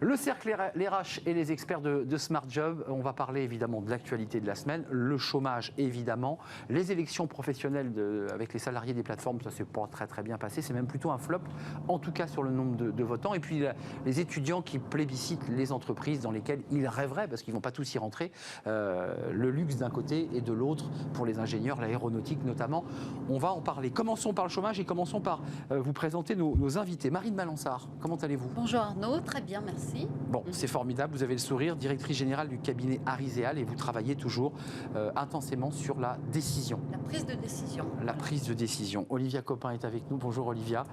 Le cercle les RH et les experts de Smart Job. On va parler évidemment de l'actualité de la semaine, le chômage évidemment, les élections professionnelles avec les salariés des plateformes, ça s'est pas très bien passé, c'est même plutôt un flop, en tout cas sur le nombre de votants. Et puis les étudiants qui plébiscitent les entreprises dans lesquelles ils rêveraient, parce qu'ils ne vont pas tous y rentrer, le luxe d'un côté et de l'autre pour les ingénieurs, l'aéronautique notamment. On va en parler. Commençons par le chômage et commençons par vous présenter nos invités. Marine Balançard, comment allez-vous ? Bonjour Arnaud, très bien, merci. Bon, c'est formidable, vous avez le sourire, directrice générale du cabinet Ariséal et vous travaillez toujours intensément sur la décision. La prise de décision. La prise de décision. Olivia Copin est avec nous. Bonjour Olivia,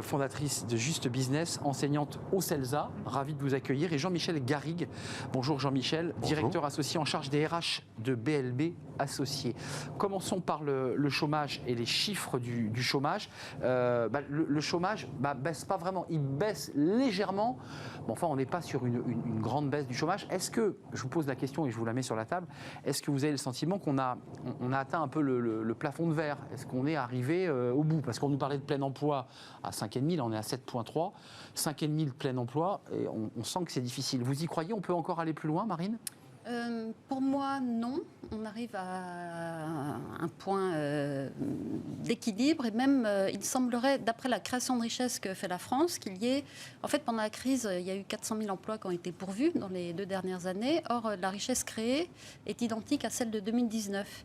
fondatrice de Just Business, enseignante au CELSA, ravie de vous accueillir. Et Jean-Michel Garrigue. Bonjour Jean-Michel, directeur associé en charge des RH de BLB Associés. Commençons par le chômage et les chiffres du chômage. Le chômage baisse pas vraiment, il baisse légèrement. Bon, enfin, on n'est pas sur une grande baisse du chômage. Est-ce que, je vous pose la question et je vous la mets sur la table, est-ce que vous avez le sentiment qu'on a atteint un peu le plafond de verre ? Est-ce qu'on est arrivé au bout ? Parce qu'on nous parlait de plein emploi à 5,5, là on est à 7,3. 5,5 de plein emploi, et on sent que c'est difficile. Vous y croyez ? On peut encore aller plus loin, Marine ? Pour moi, non. On arrive à un point d'équilibre et même, il semblerait, d'après la création de richesse que fait la France, qu'il y ait... En fait, pendant la crise, il y a eu 400 000 emplois qui ont été pourvus dans les 2 dernières années. Or, la richesse créée est identique à celle de 2019.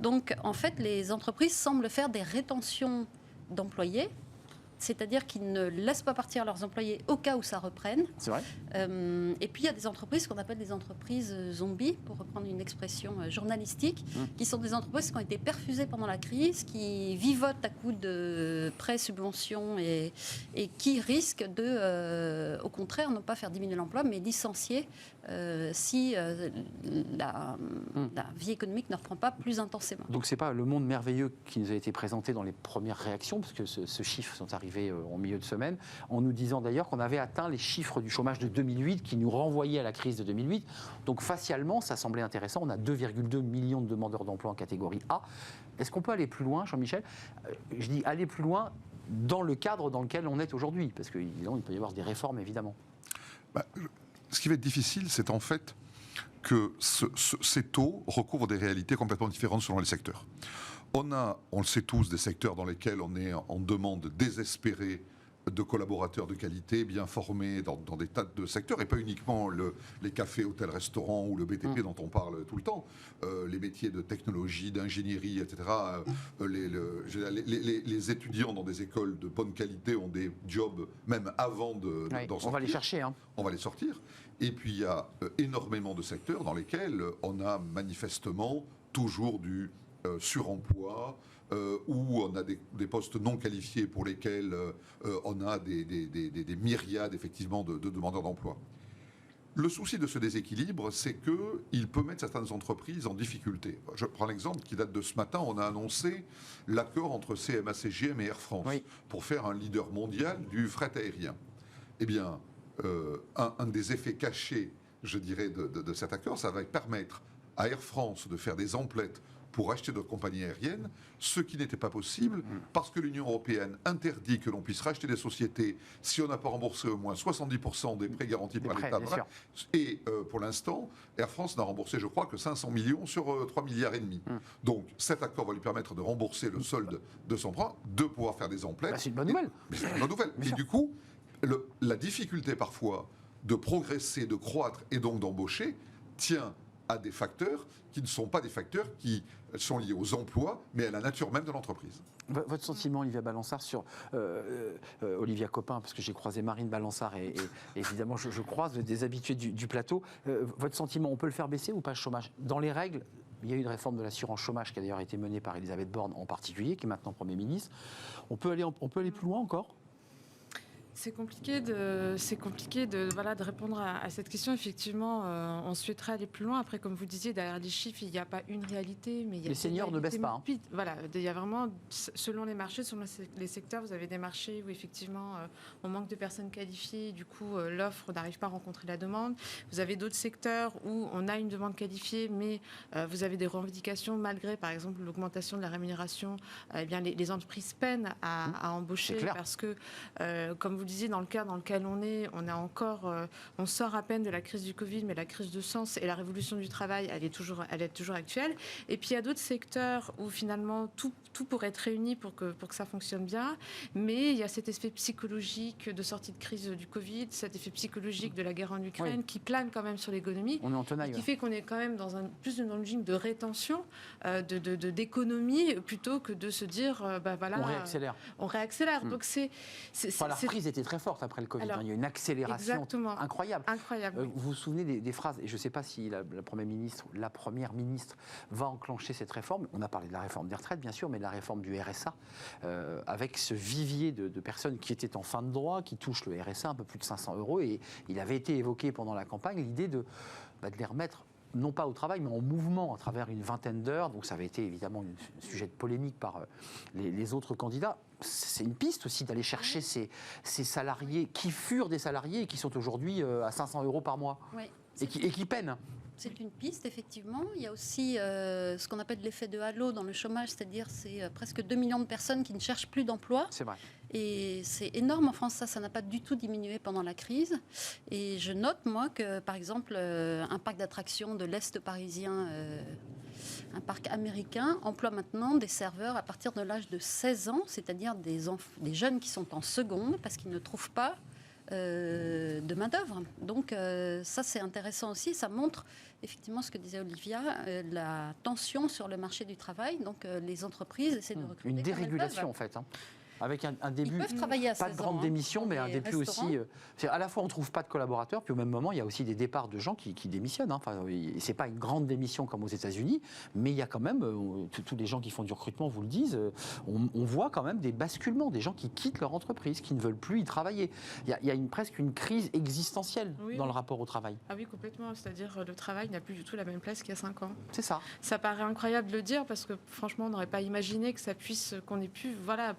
Donc, en fait, les entreprises semblent faire des rétentions d'employés, c'est-à-dire qu'ils ne laissent pas partir leurs employés au cas où ça reprenne. C'est vrai. Et puis il y a des entreprises qu'on appelle des entreprises zombies, pour reprendre une expression journalistique, qui sont des entreprises qui ont été perfusées pendant la crise, qui vivotent à coups de prêts, subventions et qui risquent de, au contraire, ne pas faire diminuer l'emploi, mais licencier si la vie économique ne reprend pas plus intensément. Donc c'est pas le monde merveilleux qui nous a été présenté dans les premières réactions, parce que ce chiffre sont arrivés en milieu de semaine, en nous disant d'ailleurs qu'on avait atteint les chiffres du chômage de 2008 qui nous renvoyaient à la crise de 2008. Donc facialement, ça semblait intéressant. On a 2,2 millions de demandeurs d'emploi en catégorie A. Est-ce qu'on peut aller plus loin, Jean-Michel ? Je dis aller plus loin dans le cadre dans lequel on est aujourd'hui, parce qu'il peut y avoir des réformes, évidemment. Ce qui va être difficile, c'est en fait que ces taux recouvrent des réalités complètement différentes selon les secteurs. On le sait tous, des secteurs dans lesquels on est en demande désespérée de collaborateurs de qualité, bien formés dans des tas de secteurs, et pas uniquement les cafés, hôtels, restaurants ou le BTP dont on parle tout le temps, les métiers de technologie, d'ingénierie, etc. Les étudiants dans des écoles de bonne qualité ont des jobs même avant d'en sortir. On va les chercher. Hein. On va les sortir. Et puis il y a énormément de secteurs dans lesquels on a manifestement toujours du suremploi, où on a des postes non qualifiés pour lesquels on a des myriades effectivement de demandeurs d'emploi. Le souci de ce déséquilibre, c'est qu'il peut mettre certaines entreprises en difficulté. Je prends l'exemple qui date de ce matin. On a annoncé l'accord entre CMA CGM et Air France pour faire un leader mondial du fret aérien. Eh bien, un des effets cachés, je dirais, de cet accord, ça va permettre à Air France de faire des emplettes pour acheter d'autres compagnies aériennes, ce qui n'était pas possible parce que l'Union européenne interdit que l'on puisse racheter des sociétés si on n'a pas remboursé au moins 70% des prêts garantis par l'État. Et pour l'instant, Air France n'a remboursé, je crois, que 500 millions sur 3,5 milliards. Donc cet accord va lui permettre de rembourser le solde de son emprunt, de pouvoir faire des emplettes. C'est une bonne nouvelle. C'est une bonne nouvelle. Et du coup, la difficulté parfois de progresser, de croître et donc d'embaucher tient à des facteurs qui ne sont pas des facteurs qui sont liés aux emplois, mais à la nature même de l'entreprise. Votre sentiment, Olivia Balançard, sur Olivia Copin, parce que j'ai croisé Marine Balançard et évidemment je croise des habitués du plateau. Votre sentiment, on peut le faire baisser ou pas le chômage ? Dans les règles, il y a eu une réforme de l'assurance chômage qui a d'ailleurs été menée par Elisabeth Borne en particulier, qui est maintenant Premier ministre. On peut aller plus loin encore ? C'est compliqué de répondre à cette question. Effectivement, on souhaiterait aller plus loin. Après, comme vous disiez, derrière les chiffres, il n'y a pas une réalité. Mais il y a les seniors ne baissent pas. Hein. Voilà, il y a vraiment, selon les marchés, selon les secteurs, vous avez des marchés où effectivement, on manque de personnes qualifiées. Du coup, l'offre n'arrive pas à rencontrer la demande. Vous avez d'autres secteurs où on a une demande qualifiée, mais vous avez des revendications malgré, par exemple, l'augmentation de la rémunération. Eh bien, les entreprises peinent à embaucher parce que, comme vous vous le disiez, dans le cadre dans lequel on est, on sort à peine de la crise du Covid, mais la crise de sens et la révolution du travail, elle est toujours actuelle. Et puis il y a d'autres secteurs où finalement tout pourrait être réuni pour que ça fonctionne bien, mais il y a cet effet psychologique de sortie de crise du Covid, cet effet psychologique de la guerre en Ukraine qui plane quand même sur l'économie, On est en tenaille. qui fait qu'on est quand même plus dans une logique de rétention, d'économie, plutôt que de se dire, voilà, on réaccélère. Donc la reprise était très forte après le Covid. Alors, il y a une accélération incroyable. Incroyable. Vous vous souvenez des phrases, et je ne sais pas si la Première ministre va enclencher cette réforme. On a parlé de la réforme des retraites, bien sûr, mais de la réforme du RSA, avec ce vivier de personnes qui étaient en fin de droit, qui touchent le RSA, un peu plus de 500 €. Et il avait été évoqué pendant la campagne l'idée de les remettre, non pas au travail, mais en mouvement à travers une vingtaine d'heures. Donc ça avait été évidemment un sujet de polémique par les autres candidats. C'est une piste aussi d'aller chercher ces salariés qui furent des salariés et qui sont aujourd'hui à 500 € par mois et qui peinent. C'est une piste, effectivement. Il y a aussi ce qu'on appelle l'effet de halo dans le chômage, c'est-à-dire c'est presque 2 millions de personnes qui ne cherchent plus d'emploi. C'est vrai. Et c'est énorme en France, ça n'a pas du tout diminué pendant la crise. Et je note, moi, que par exemple, un parc d'attractions de l'Est parisien, un parc américain, emploie maintenant des serveurs à partir de l'âge de 16 ans, c'est-à-dire des jeunes qui sont en seconde parce qu'ils ne trouvent pas de main-d'œuvre. Donc ça, c'est intéressant aussi. Ça montre effectivement ce que disait Olivia, la tension sur le marché du travail. Donc les entreprises essaient de recruter. Une dérégulation, en fait. Avec un début, ils peuvent travailler à 16 pas de grande ans, démission, mais un les début restaurants. aussi. À la fois, on ne trouve pas de collaborateurs, puis au même moment, il y a aussi des départs de gens qui démissionnent. Enfin, ce n'est pas une grande démission comme aux États-Unis, mais il y a quand même, tous les gens qui font du recrutement vous le disent, on voit quand même des basculements, des gens qui quittent leur entreprise, qui ne veulent plus y travailler. Il y a presque une crise existentielle dans le rapport au travail. Ah oui, complètement. C'est-à-dire le travail n'a plus du tout la même place qu'il y a 5 ans. C'est ça. Ça paraît incroyable de le dire parce que franchement, on n'aurait pas imaginé que qu'on ait pu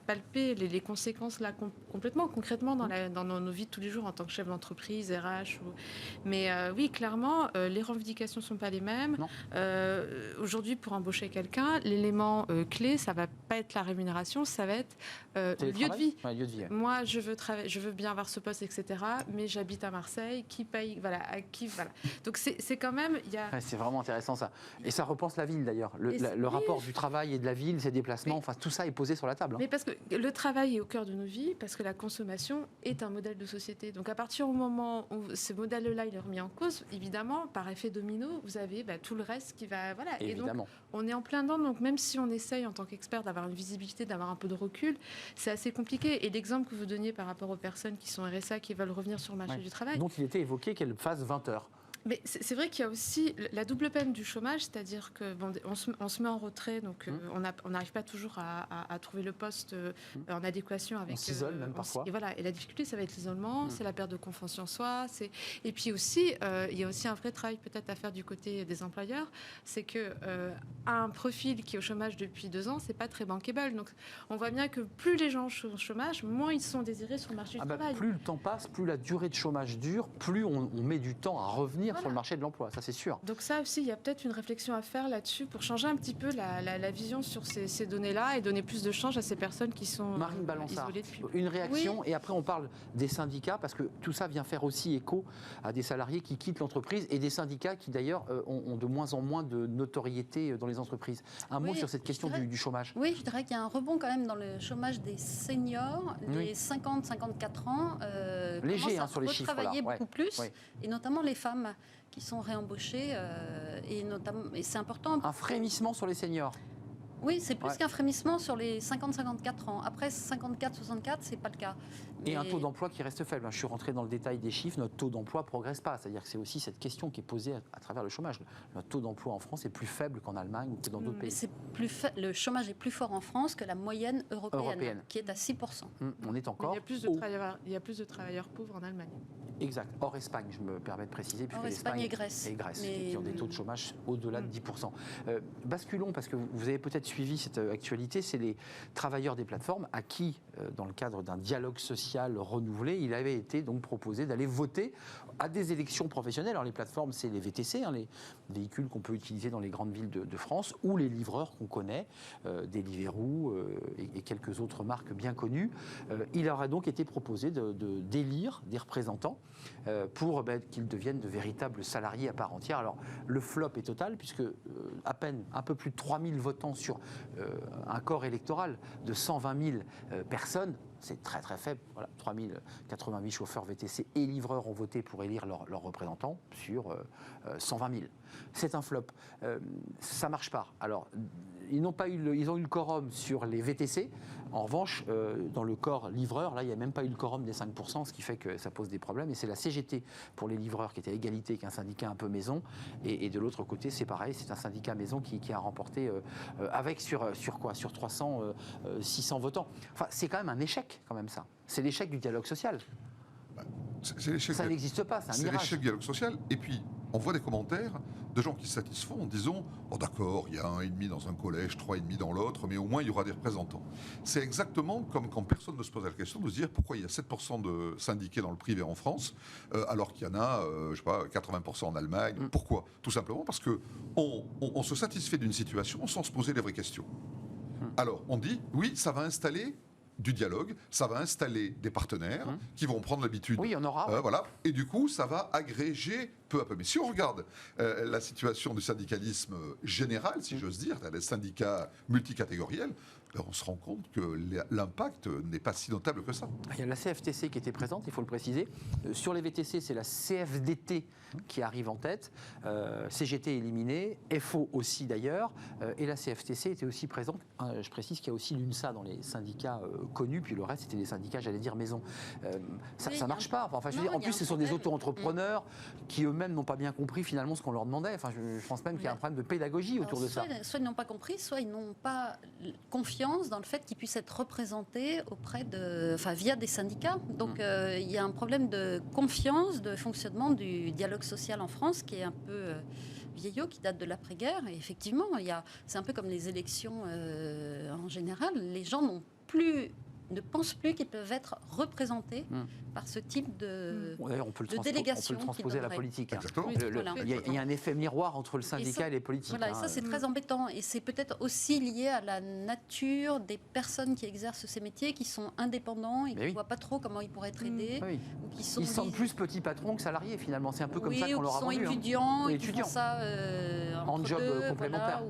palper les conséquences là concrètement dans nos vies de tous les jours en tant que chef d'entreprise, RH. Mais oui, clairement, les revendications ne sont pas les mêmes. Aujourd'hui, pour embaucher quelqu'un, l'élément clé, ça ne va pas être la rémunération, ça va être le lieu de vie. Ouais, lieu de vie. Moi, je veux bien avoir ce poste, etc. Mais j'habite à Marseille, qui paye, Donc c'est quand même... C'est vraiment intéressant ça. Et ça repense la ville d'ailleurs. Le rapport du travail et de la ville, ses déplacements, tout ça est posé sur la table. Mais parce que le travail est au cœur de nos vies, parce que la consommation est un modèle de société. Donc à partir du moment où ce modèle-là il est remis en cause, évidemment, par effet domino, vous avez tout le reste qui va... Voilà. Et donc, on est en plein dedans. Donc même si on essaye en tant qu'expert d'avoir une visibilité, d'avoir un peu de recul, c'est assez compliqué. Et l'exemple que vous donniez par rapport aux personnes qui sont RSA, qui veulent revenir sur le marché du travail... Donc il était évoqué qu'elle fasse 20 heures. Mais c'est vrai qu'il y a aussi la double peine du chômage, c'est-à-dire que on se met en retrait, donc on n'arrive pas toujours à trouver le poste en adéquation avec. On s'isole même parfois. Et la difficulté, ça va être l'isolement, c'est la perte de confiance en soi, et puis aussi il y a aussi un vrai travail peut-être à faire du côté des employeurs, c'est que un profil qui est au chômage depuis 2 ans, c'est pas très bankable. Donc on voit bien que plus les gens sont au chômage, moins ils sont désirés sur le marché du travail. Plus le temps passe, plus la durée de chômage dure, plus on met du temps à revenir sur le marché de l'emploi, ça c'est sûr. Donc ça aussi, il y a peut-être une réflexion à faire là-dessus pour changer un petit peu la vision sur ces données-là et donner plus de chance à ces personnes qui sont Marine Balançard, isolées depuis. Une réaction, et après on parle des syndicats, parce que tout ça vient faire aussi écho à des salariés qui quittent l'entreprise et des syndicats qui d'ailleurs ont de moins en moins de notoriété dans les entreprises. Un mot sur cette question du chômage. Oui, je dirais qu'il y a un rebond quand même dans le chômage des seniors, des 50-54 ans, léger commencent sur les chiffres, travailler beaucoup plus, oui. Et notamment les femmes qui sont réembauchées, et c'est important. Un frémissement sur les seniors. Oui, c'est plus qu'un frémissement sur les 50-54 ans. Après 54-64, c'est pas le cas. Et un taux d'emploi qui reste faible. Je suis rentré dans le détail des chiffres, notre taux d'emploi ne progresse pas. C'est-à-dire que c'est aussi cette question qui est posée à travers le chômage. Notre taux d'emploi en France est plus faible qu'en Allemagne ou que dans d'autres pays. Le chômage est plus fort en France que la moyenne européenne. Qui est à 6%. On est encore. Il y a plus de travailleurs pauvres en Allemagne. Exact. Hors Espagne, je me permets de préciser. Hors Espagne et Grèce. Qui ont des taux de chômage au-delà de 10%. Basculons, parce que vous avez peut-être suivi cette actualité, c'est les travailleurs des plateformes à qui, dans le cadre d'un dialogue social renouvelé, il avait été donc proposé d'aller voter à des élections professionnelles. Alors les plateformes, c'est les VTC, les véhicules qu'on peut utiliser dans les grandes villes de France, ou les livreurs qu'on connaît, Deliveroo et quelques autres marques bien connues. Il aurait donc été proposé d'élire des représentants pour qu'ils deviennent de véritables salariés à part entière. Alors le flop est total, puisque à peine un peu plus de 3000 votants sur un corps électoral de 120 000 personnes. C'est très très faible. Voilà, 3088 chauffeurs VTC et livreurs ont voté pour élire leurs représentants sur 120 000. C'est un flop. Ça ne marche pas. Alors, ils ont eu le quorum sur les VTC. En revanche, dans le corps livreur, là, il n'y a même pas eu le quorum des 5%, ce qui fait que ça pose des problèmes. Et c'est la CGT pour les livreurs qui était à égalité qu'un syndicat un peu maison. Et de l'autre côté, c'est pareil, c'est un syndicat maison qui a remporté avec sur 300, 600 votants. Enfin, c'est quand même un échec, quand même, ça. C'est l'échec du dialogue social. Ça n'existe pas, c'est un mirage. C'est l'échec du dialogue social. Et puis, on voit des commentaires de gens qui se satisfont en disant « Oh d'accord, il y a 1,5 dans un collège, 3,5 dans l'autre, mais au moins il y aura des représentants. » C'est exactement comme quand personne ne se pose la question de se dire pourquoi il y a 7% de syndiqués dans le privé en France, alors qu'il y en a, 80% en Allemagne. Pourquoi ? Tout simplement parce qu'on se satisfait d'une situation sans se poser les vraies questions. Alors, on dit « Oui, ça va installer... » du dialogue, ça va installer des partenaires qui vont prendre l'habitude. Oui, il y en aura. Voilà. Et du coup, ça va agréger peu à peu. Mais si on regarde la situation du syndicalisme général, si j'ose dire, les syndicats multicatégoriels, on se rend compte que l'impact n'est pas si notable que ça. Il y a la CFTC qui était présente, il faut le préciser. Sur les VTC, c'est la CFDT qui arrive en tête. CGT éliminé, FO aussi d'ailleurs. Et la CFTC était aussi présente. Je précise qu'il y a aussi l'UNSA dans les syndicats connus, puis le reste, c'était des syndicats, j'allais dire, maison. Ça ne marche pas. Enfin, je veux dire, en plus, ce sont des auto-entrepreneurs qui eux-mêmes n'ont pas bien compris finalement ce qu'on leur demandait. Enfin, je pense même qu'il y a un problème de pédagogie autour de ça. Soit ils n'ont pas compris, soit ils n'ont pas confiance dans le fait qu'ils puissent être représentés via des syndicats. Donc il y a un problème de confiance, de fonctionnement du dialogue social en France qui est un peu vieillot, qui date de l'après-guerre. Et effectivement, c'est un peu comme les élections en général. Les gens ne pensent plus qu'ils peuvent être représentés par ce type de délégation. On peut le transposer à la politique. Il y a un effet miroir entre le syndicat et les politiques. Voilà, et ça, c'est très embêtant. Et c'est peut-être aussi lié à la nature des personnes qui exercent ces métiers, qui sont indépendants et qui ne voient pas trop comment ils pourraient être aidés. Ou qui sont ils sentent plus petits patrons que salariés, finalement. C'est un peu comme ça qu'on leur a vendu. Ou qui sont étudiants, et qui font ça en job complémentaire.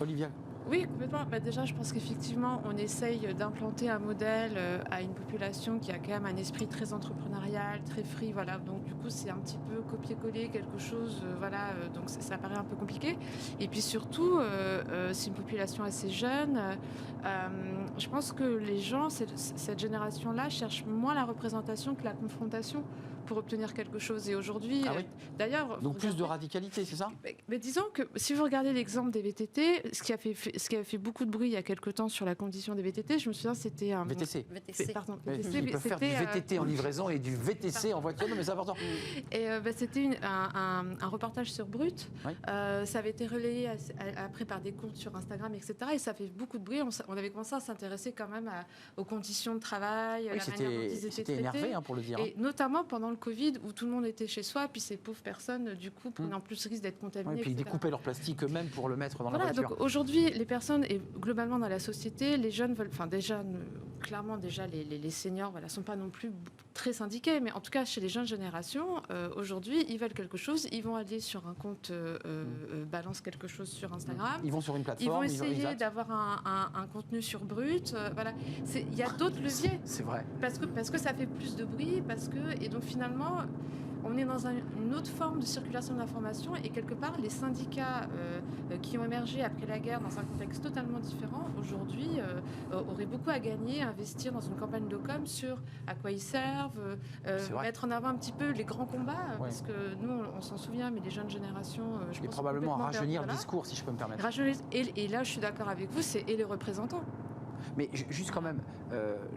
Olivia. Oui, complètement. Déjà, je pense qu'effectivement, on essaye d'implanter un modèle à une population qui a quand même un esprit très entrepreneurial, très free. Voilà. Donc, du coup, c'est un petit peu copier-coller quelque chose. Donc, ça paraît un peu compliqué. Et puis, surtout, c'est une population assez jeune. Je pense que les gens, cette génération-là, cherchent moins la représentation que la confrontation pour obtenir quelque chose. Et aujourd'hui, d'ailleurs... Donc plus de radicalité, c'est ça ? Mais disons que si vous regardez l'exemple des VTT, ce qui a fait beaucoup de bruit il y a quelque temps sur la condition des VTT, je me souviens, c'était un... VTC. Pardon. VTC, ils peuvent faire du VTT en livraison et du VTC en voiture, mais c'est important. Et c'était un reportage sur Brut. Oui. Ça avait été relayé après par des comptes sur Instagram, etc. Et ça fait beaucoup de bruit. On avait commencé à s'intéresser quand même aux conditions de travail, la manière dont ils étaient traités. C'était énervé, pour le dire. Et notamment pendant le Covid, où tout le monde était chez soi, puis ces pauvres personnes, du coup, prenaient en plus risque d'être contaminées. Et puis ils découpaient leur plastique eux-mêmes pour le mettre dans la voiture. Donc aujourd'hui, les personnes, et globalement dans la société, les jeunes veulent, clairement déjà les seniors, sont pas non plus très syndiqués, mais en tout cas chez les jeunes générations, aujourd'hui, ils veulent quelque chose, ils vont aller sur un compte balance quelque chose sur Instagram. Ils vont sur une plateforme. Ils vont essayer d'avoir un contenu sur Brut. Il y a d'autres leviers. C'est vrai. Parce que ça fait plus de bruit, et donc finalement, on est dans une autre forme de circulation de l'information et quelque part, les syndicats qui ont émergé après la guerre dans un contexte totalement différent, aujourd'hui, auraient beaucoup à gagner, à investir dans une campagne de com sur à quoi ils servent, mettre en avant un petit peu les grands combats, parce que nous, on s'en souvient, mais les jeunes générations, je pense... Et probablement rajeunir le discours, si je peux me permettre. Et là, je suis d'accord avec vous, c'est les représentants. Mais juste quand même,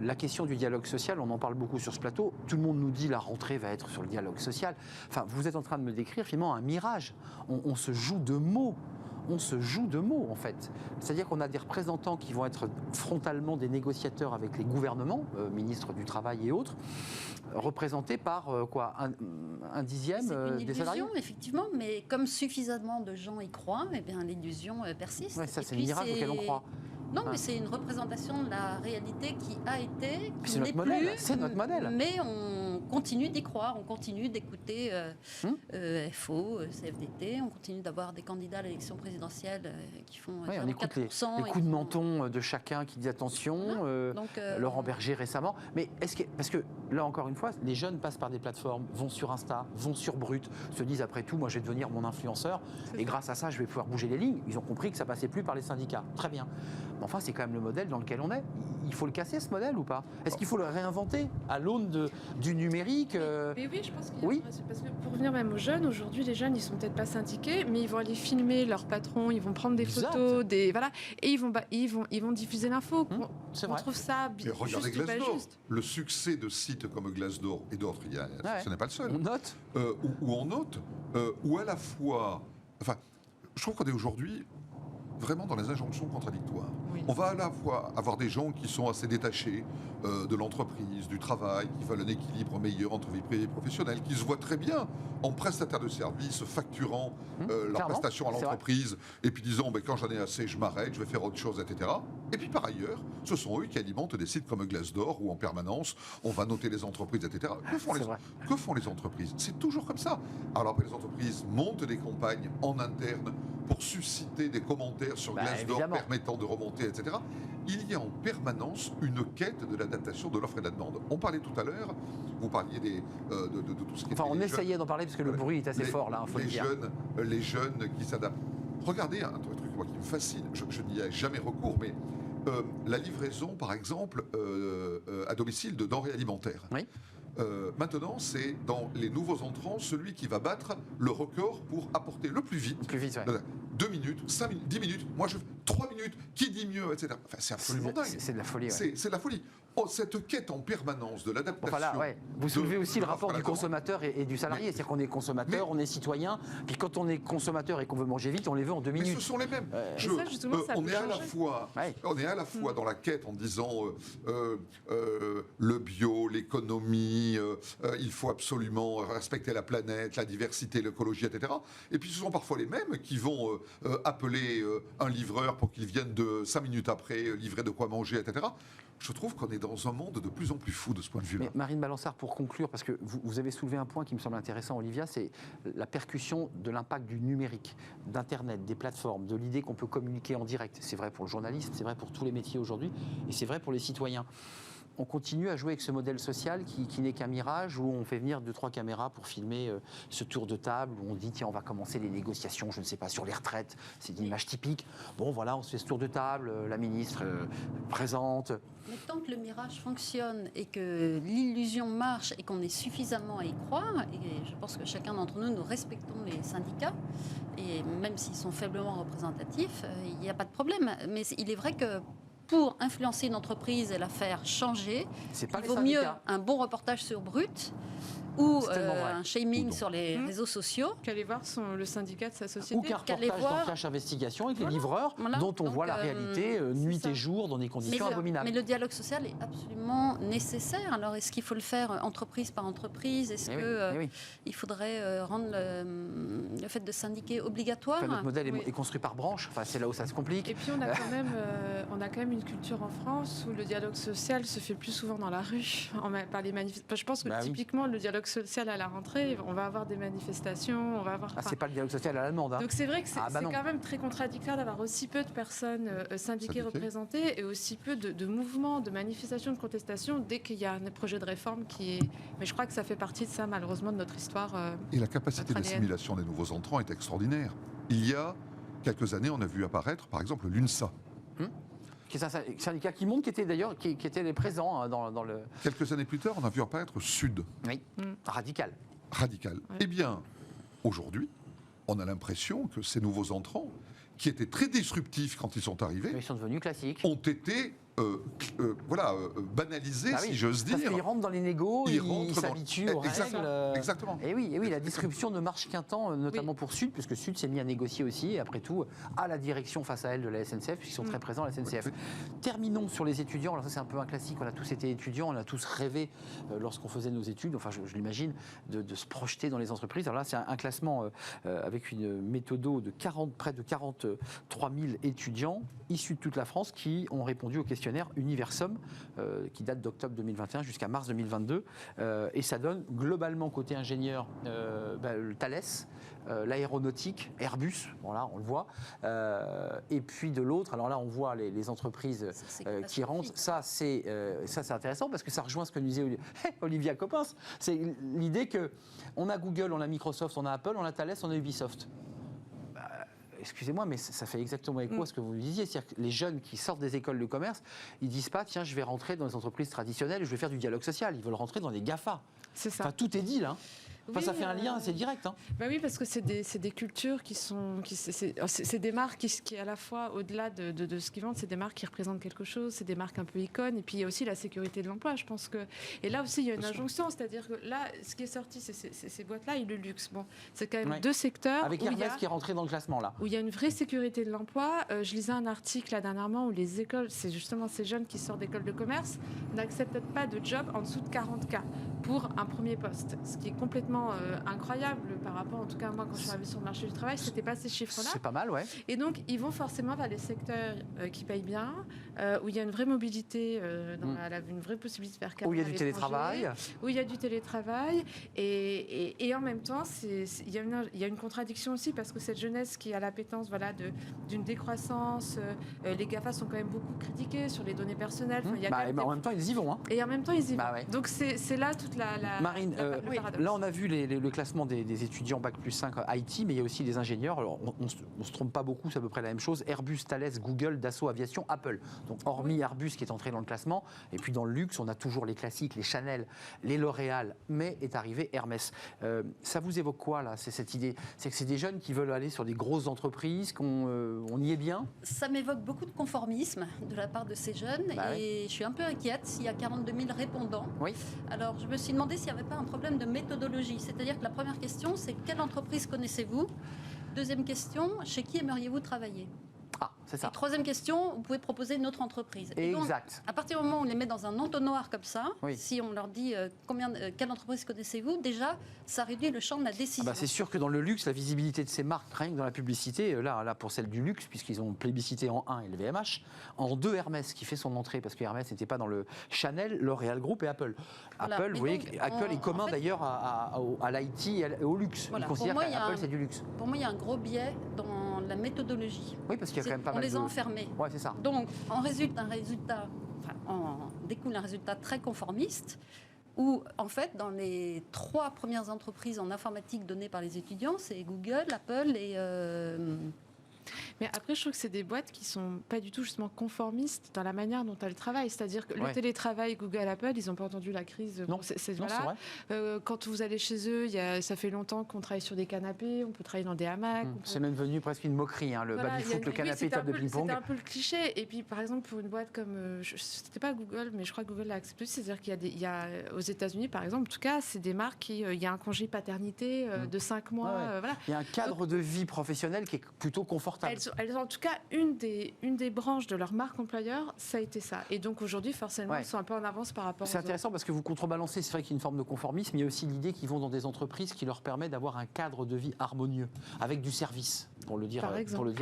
la question du dialogue social, on en parle beaucoup sur ce plateau. Tout le monde nous dit la rentrée va être sur le dialogue social. Enfin, vous êtes en train de me décrire finalement un mirage. On se joue de mots. on se joue de mots, en fait. C'est-à-dire qu'on a des représentants qui vont être frontalement des négociateurs avec les gouvernements, ministres du Travail et autres, représentés par un dixième C'est une des salariés. illusion, effectivement, mais comme suffisamment de gens y croient, eh bien, l'illusion persiste. Ouais, ça, Et c'est puis, le miracle auquel on croit. Non, mais c'est une représentation de la réalité qui a été, qui C'est n'est notre modèle, plus. c'est notre modèle. Mais on continue d'y croire, on continue d'écouter FO, CFDT, on continue d'avoir des candidats à l'élection présidentielle qui font Oui, on écoute les 4%. coups de menton de chacun qui dit attention, Laurent Berger récemment. Mais parce que là encore une fois, les jeunes passent par des plateformes, vont sur Insta, vont sur Brut, se disent après tout, moi je vais devenir mon influenceur et grâce à ça je vais pouvoir bouger les lignes. Ils ont compris que ça passait plus par les syndicats. Très bien. Mais enfin, c'est quand même le modèle dans lequel on est. Il faut le casser ce modèle ou pas? Est-ce qu'il faut le réinventer à l'aune du numérique Mais oui, je pense qu'il y a Oui. parce que pour revenir même aux jeunes, aujourd'hui les jeunes ils sont peut-être pas syndiqués, mais ils vont aller filmer leur patron, ils vont prendre des Exact. photos, et ils vont diffuser l'info. c'est On vrai. trouve ça Et regardez juste ou pas Glassdoor. juste. Le succès de sites comme Glassdoor et d'autres, ce n'est pas le seul. On note. Où on note, où à la fois... Enfin, je trouve qu'on est aujourd'hui vraiment dans les injonctions contradictoires. Oui. On va à la fois avoir des gens qui sont assez détachés de l'entreprise, du travail, qui veulent un équilibre meilleur entre vie privée et professionnelle, qui se voient très bien en prestataire de services, facturant leur clairement, prestation à c'est l'entreprise, et puis disant quand j'en ai assez, je m'arrête, je vais faire autre chose, etc. Et puis par ailleurs, ce sont eux qui alimentent des sites comme Glassdoor, où en permanence, on va noter les entreprises, etc. Que font les entreprises? C'est toujours comme ça. Alors après, les entreprises montent des campagnes en interne pour susciter des commentaires sur Glassdoor évidemment. permettant de remonter, etc. Il y a en permanence une quête de l'adaptation de l'offre et de la demande. On parlait tout à l'heure, vous parliez de tout ce qui Enfin, était on les essayait d'en parler parce que le bruit est assez fort là, il faut le dire. les jeunes qui s'adaptent. Regardez un truc moi, qui me fascine, je n'y ai jamais recours, mais la livraison, par exemple, à domicile de denrées alimentaires. Oui. Maintenant, c'est dans les nouveaux entrants celui qui va battre le record pour apporter le plus vite. Plus vite, ouais. 2 minutes, 5 minutes, 10 minutes, moi je 3 minutes, qui dit mieux, etc. Enfin, c'est absolument dingue. C'est de la folie. Ouais. C'est de la folie. Oh, cette quête en permanence de l'adaptation. Enfin là, ouais. Vous soulevez aussi le rapport de du l'offre à la consommateur et du salarié. C'est-à-dire qu'on est consommateur, on est citoyen. Puis quand on est consommateur et qu'on veut manger vite, on les veut en 2 Mais minutes. ce sont les mêmes. ça, justement, ça on peut est à la changer. fois, Ouais. on est à la fois dans la quête en disant le bio, l'économie, il faut absolument respecter la planète, la diversité, l'écologie, etc. Et puis ce sont parfois les mêmes qui vont appeler un livreur pour qu'il vienne 5 minutes après livrer de quoi manger, etc. Je trouve qu'on est dans un monde de plus en plus fou de ce point de vue-là. Mais Marine Balançard, pour conclure, parce que vous avez soulevé un point qui me semble intéressant, Olivia, c'est la percussion de l'impact du numérique, d'Internet, des plateformes, de l'idée qu'on peut communiquer en direct. C'est vrai pour le journalisme, c'est vrai pour tous les métiers aujourd'hui, et c'est vrai pour les citoyens. On continue à jouer avec ce modèle social qui n'est qu'un mirage, où on fait venir 2-3 caméras pour filmer ce tour de table, où on dit tiens, on va commencer les négociations, je ne sais pas, sur les retraites. C'est une image typique. Bon, voilà, on se fait ce tour de table, la ministre présente. Mais tant que le mirage fonctionne et que l'illusion marche et qu'on est suffisamment à y croire, et je pense que chacun d'entre nous, nous respectons les syndicats, et même s'ils sont faiblement représentatifs, il n'y a pas de problème. Mais il est vrai que pour influencer une entreprise et la faire changer, C'est pas il les vaut mieux syndicats. un bon reportage sur Brut ou C'est tellement vrai. un shaming Ou non. sur les réseaux sociaux. Qu'aller voir le syndicat de sa Ou société. qu'un qu'aller reportage voir- dans Flash Investigation avec les Voilà, livreurs, voilà. dont on Donc, voit la réalité nuit ça. et jour dans des conditions Mais abominables. le dialogue social est absolument nécessaire. Alors, est-ce qu'il faut le faire entreprise par entreprise? Est-ce Eh que oui. il faudrait rendre le fait de syndiquer obligatoire? Enfin, notre modèle Oui. est construit par branche. Enfin, c'est là où ça se complique. Et puis on a quand même une culture en France où le dialogue social se fait plus souvent dans la rue, par les manifestations. Je pense que Bah oui. typiquement le dialogue social à la rentrée, on va avoir des manifestations, on va avoir. Ah, c'est pas le dialogue social à la demande. Hein. Donc c'est vrai que c'est Ah, bah non. quand même très contradictoire d'avoir aussi peu de personnes syndiquées Syndiquées. représentées et aussi peu de mouvements, de manifestations, de contestations dès qu'il y a un projet de réforme qui est. Mais je crois que ça fait partie de ça malheureusement de notre histoire. Et la capacité Notre ADN. d'assimilation des nouveaux entrants est extraordinaire. Il y a quelques années, on a vu apparaître, par exemple, l'UNSA. Qui est un syndicat qui monte, qui était d'ailleurs qui était les présents hein, dans le. Quelques années plus tard, on a vu apparaître Sud, Oui, radical. radical. Ouais. Eh bien, aujourd'hui, on a l'impression que ces nouveaux entrants, qui étaient très disruptifs quand ils sont arrivés, Ils sont devenus classiques. ont été banalisé, Ah oui, si j'ose dire. Parce qu'ils rentrent dans les négos, Ils ils rentrent dans- s'habituent aux Exactement, règles. exactement. Et oui, la disruption ne marche qu'un temps, notamment Oui. pour Sud, puisque Sud s'est mis à négocier aussi, et après tout, à la direction face à elle de la SNCF, puisqu'ils sont très présents à la SNCF. Terminons sur les étudiants. Alors ça, c'est un peu un classique. On a tous été étudiants, on a tous rêvé, lorsqu'on faisait nos études, enfin, je l'imagine, de se projeter dans les entreprises. Alors là, c'est un classement avec une méthode de près de 43 000 étudiants issus de toute la France qui ont répondu au questionnaire Universum, qui date d'octobre 2021 jusqu'à mars 2022. Et ça donne globalement, côté ingénieur, le Thales, l'aéronautique, Airbus, voilà, on le voit. Et puis de l'autre, alors là, on voit les entreprises qui rentrent. Ça, c'est intéressant parce que ça rejoint ce que nous disait Olivia Coppens. C'est l'idée qu'on a Google, on a Microsoft, on a Apple, on a Thales, on a Ubisoft. Excusez-moi, mais ça fait exactement écho à ce que vous disiez. C'est-à-dire que les jeunes qui sortent des écoles de commerce, ils disent pas, tiens, je vais rentrer dans les entreprises traditionnelles, je vais faire du dialogue social. Ils veulent rentrer dans les GAFA. C'est ça. Enfin, tout est dit, là. Enfin, Oui, ça fait un lien assez direct. Hein. Bah oui, parce que c'est des cultures qui sont... C'est des marques qui, à la fois, au-delà de ce qu'ils vendent, c'est des marques qui représentent quelque chose, c'est des marques un peu icônes. Et puis, il y a aussi la sécurité de l'emploi, je pense que... Et là aussi, il y a une injonction, c'est-à-dire que là, ce qui est sorti, c'est ces boîtes-là et le luxe. Bon, c'est quand même deux secteurs avec Hermès qui est rentré dans le classement, là. où il y a une vraie sécurité de l'emploi. Je lisais un article, là, dernièrement, où les écoles, c'est justement ces jeunes qui sortent d'écoles de commerce, n'acceptent pas de job en dessous de 40K pour un premier poste. Ce qui est complètement incroyable par rapport, en tout cas moi quand je suis arrivée sur le marché du travail, c'était pas ces chiffres-là. C'est pas mal, ouais. Et donc ils vont forcément vers les secteurs qui payent bien, où il y a une vraie mobilité, une vraie possibilité de faire carrière. Où il y a du télétravail. Où il y a du télétravail. Et en même temps, il y a une contradiction aussi parce que cette jeunesse qui a l'appétence d'une décroissance, les GAFA sont quand même beaucoup critiqués sur les données personnelles. Enfin, il y a quand même en même temps, ils y vont. Hein. Et en même temps, ils y vont. Ouais. Donc c'est là toute la Marine, le paradoxe. là on a vu le classement des étudiants Bac plus 5 IT, mais il y a aussi des ingénieurs. Alors, on ne se trompe pas beaucoup, c'est à peu près la même chose. Airbus, Thales, Google, Dassault Aviation, Apple. Donc hormis Airbus qui est entré dans le classement, et puis dans le luxe, on a toujours les classiques, les Chanel, les L'Oréal, mais est arrivé Hermès. Ça vous évoque quoi là? C'est cette idée, c'est que c'est des jeunes qui veulent aller sur des grosses entreprises, qu'on y est bien? Ça m'évoque beaucoup de conformisme de la part de ces jeunes et je suis un peu inquiète s'il y a 42 000 répondants. Oui. Alors je me suis demandé s'il n'y avait pas un problème de méthodologie. C'est-à-dire que la première question, c'est quelle entreprise connaissez-vous? Deuxième question, chez qui aimeriez-vous travailler? Ah, c'est ça. Et troisième question, vous pouvez proposer une autre entreprise. Et donc, Exact. à partir du moment où on les met dans un entonnoir comme ça, Oui. si on leur dit quelle entreprise connaissez-vous, déjà, ça réduit le champ de la décision. C'est sûr que dans le luxe, la visibilité de ces marques, rien que dans la publicité, là pour celle du luxe, puisqu'ils ont plébiscité en 1 LVMH, en 2 Hermès qui fait son entrée, parce que Hermès n'était pas dans le Chanel, L'Oréal Group et Apple. Voilà. Apple, Mais vous voyez, donc, Apple est commun d'ailleurs à l'IT et au luxe. Voilà. Ils considèrent Pour moi, qu'Apple c'est du luxe. Pour moi, il y a un gros biais dans la méthodologie. Oui, parce qu'il y a quand même pas on mal les de... a enfermés. Ouais, c'est ça. Donc, en découle un résultat très conformiste où, en fait, dans les 3 premières entreprises en informatique données par les étudiants, c'est Google, Apple et... Mais après, je trouve que c'est des boîtes qui sont pas du tout justement conformistes dans la manière dont elles travaillent. C'est-à-dire que le télétravail, Google, Apple, ils n'ont pas entendu la crise. Non, c'est vrai. Quand vous allez chez eux, ça fait longtemps qu'on travaille sur des canapés, on peut travailler dans des hamacs. C'est même devenu presque une moquerie, hein, le baby-foot, le canapé, table de ping-pong. C'est un peu le cliché. Et puis, par exemple, pour une boîte comme... c'était pas Google, mais je crois que Google l'a accepté. C'est-à-dire qu'il y a aux États-Unis, par exemple, en tout cas, c'est des marques qui... Il y a un congé paternité de 5 mois. Voilà. Il y a un cadre de vie professionnelle qui est plutôt confortable. Elles ont en tout cas une des branches de leur marque employeur, ça a été ça. Et donc aujourd'hui, forcément, elles sont un peu en avance par rapport aux C'est intéressant parce que vous contrebalancez, c'est vrai qu'il y a une forme de conformisme, mais il y a aussi l'idée qu'ils vont dans des entreprises qui leur permettent d'avoir un cadre de vie harmonieux, avec du service, pour le dire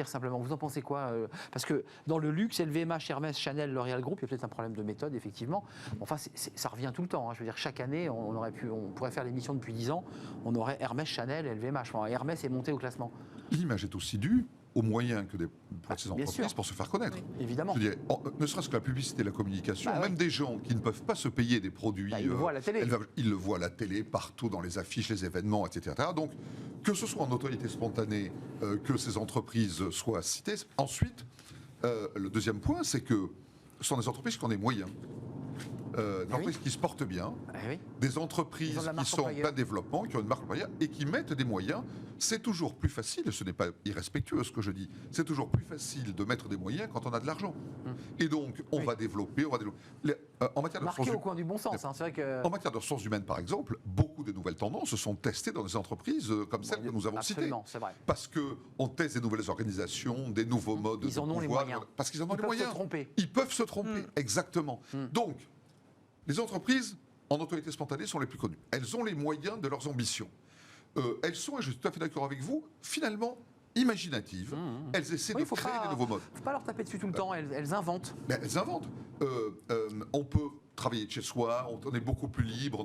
simplement. Vous en pensez quoi? Parce que dans le luxe, LVMH, Hermès, Chanel, L'Oréal Group, il y a peut-être un problème de méthode, effectivement. Enfin, ça revient tout le temps. Hein. Je veux dire, chaque année, on pourrait faire l'émission depuis 10 ans, on aurait Hermès, Chanel, LVMH. Enfin, Hermès est monté au classement. L'image est aussi due aux moyens que déploient ces entreprises pour se faire connaître. Oui, évidemment. Je veux dire, ne serait-ce que la publicité et la communication, même des gens qui ne peuvent pas se payer des produits, ils le voient à la télé. Ils le voient à la télé, partout, dans les affiches, les événements, etc. Donc, que ce soit en notoriété spontanée, que ces entreprises soient citées. Ensuite, le deuxième point, c'est que ce sont des entreprises qui ont des moyens. des entreprises qui se portent bien, des Ils ont entreprises de la qui marque sont en employeur. plein développement, qui ont une marque employeur et qui mettent des moyens. C'est toujours plus facile, et ce n'est pas irrespectueux ce que je dis, c'est toujours plus facile de mettre des moyens quand on a de l'argent. Et donc, on va développer. En matière de Marqué ressources au coin du bon sens, hein, c'est vrai que... en matière de ressources humaines, par exemple, beaucoup de nouvelles tendances sont testées dans des entreprises comme celles que nous avons citées. Absolument, c'est vrai. Parce qu'on teste des nouvelles organisations, des nouveaux modes Ils de en ont les pouvoir, moyens. Parce qu'ils en ont Ils les peuvent moyens. se tromper. Ils peuvent se tromper, exactement. Donc, les entreprises en autorité spontanée sont les plus connues. Elles ont les moyens de leurs ambitions. Elles sont, et je suis tout à fait d'accord avec vous, finalement imaginatives. Elles essaient de créer des nouveaux modes. Il ne faut pas leur taper dessus tout le temps, elles inventent. Mais elles inventent. On peut travailler de chez soi, on est beaucoup plus libre.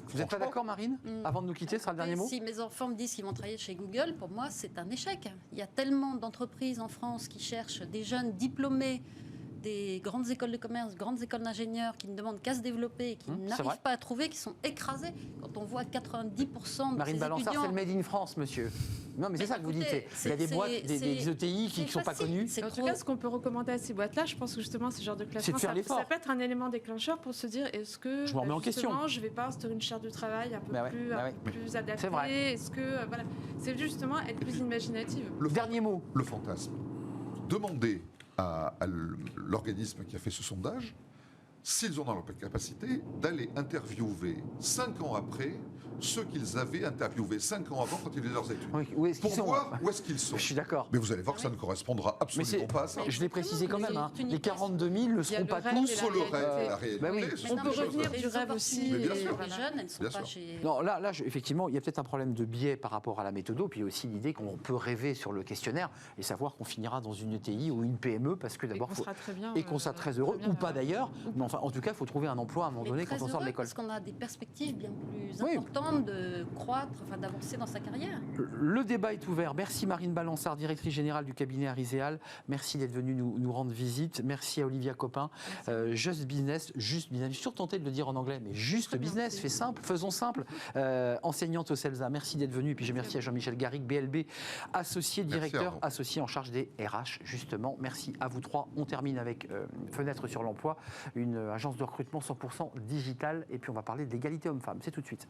Vous n'êtes pas d'accord, Marine? Avant de nous quitter, ce sera le dernier mot. Si mes enfants me disent qu'ils vont travailler chez Google, pour moi, c'est un échec. Il y a tellement d'entreprises en France qui cherchent des jeunes diplômés des grandes écoles de commerce, grandes écoles d'ingénieurs qui ne demandent qu'à se développer et qui vrai. n'arrivent pas à trouver, qui sont écrasés. Quand on voit 90% de Marine ces Balançard, étudiants... c'est le Made in France, monsieur. Non, mais c'est ça que vous dites. écoutez, Il y a des boîtes, des ETI qui ne sont pas connues. En tout cas, ce qu'on peut recommander à ces boîtes-là, je pense que justement, ce genre de classement, faire l'effort. ça peut être un élément déclencheur pour se dire est-ce que Je me remets en question. justement, je ne vais pas instaurer une charte de travail un peu plus adaptée. C'est vrai. Est-ce que voilà, c'est justement être plus imaginative. Le dernier mot. Le fantasme. Demandez à l'organisme qui a fait ce sondage s'ils ont dans leur capacité d'aller interviewer 5 ans après ceux qu'ils avaient interviewés 5 ans avant quand ils faisaient leurs études. Oui, où est-ce qu'ils Pour sont, voir où est-ce qu'ils sont. Je suis d'accord. Mais vous allez voir que ça ne correspondra absolument pas à ça. Je l'ai précisé quand même, hein. c'est une Les 42 000 ne Il y a seront le pas rêve tous. et la Entre le rêve et la bah réalité, oui. ce sont On deux peut choses revenir différentes. du rêve aussi. Mais bien sûr. Les jeunes, elles ne sont Bien pas sûr. chez... Non, là, effectivement, il y a peut-être un problème de biais par rapport à la méthode, puis aussi l'idée qu'on peut rêver sur le questionnaire et savoir qu'on finira dans une ETI ou une PME, parce que d'abord, qu'on sera très bien, et qu'on sera très heureux, très bien ou pas heureux. d'ailleurs, mais enfin, en tout cas, il faut trouver un emploi à un moment Mais donné très quand on sort de heureux, l'école. parce qu'on a des perspectives bien plus Oui. importantes de croître, enfin d'avancer dans sa carrière. Le débat est ouvert. Merci Marine Balançard, directrice générale du cabinet Ariséal. Merci d'être venue nous rendre visite. Merci à Olivia Copin. Just Business, je suis surtenté de le dire en anglais, mais Juste Business, fait simple, faisons simple. Enseignante au CELSA, merci d'être venue. Et puis merci à Jean-Michel Garrigue, BLB, associé, directeur, associé en charge des RH, justement. Merci à vous trois. On termine avec Fenêtre sur l'emploi, une agence de recrutement 100% digitale. Et puis on va parler de l'égalité homme-femme. C'est tout de suite.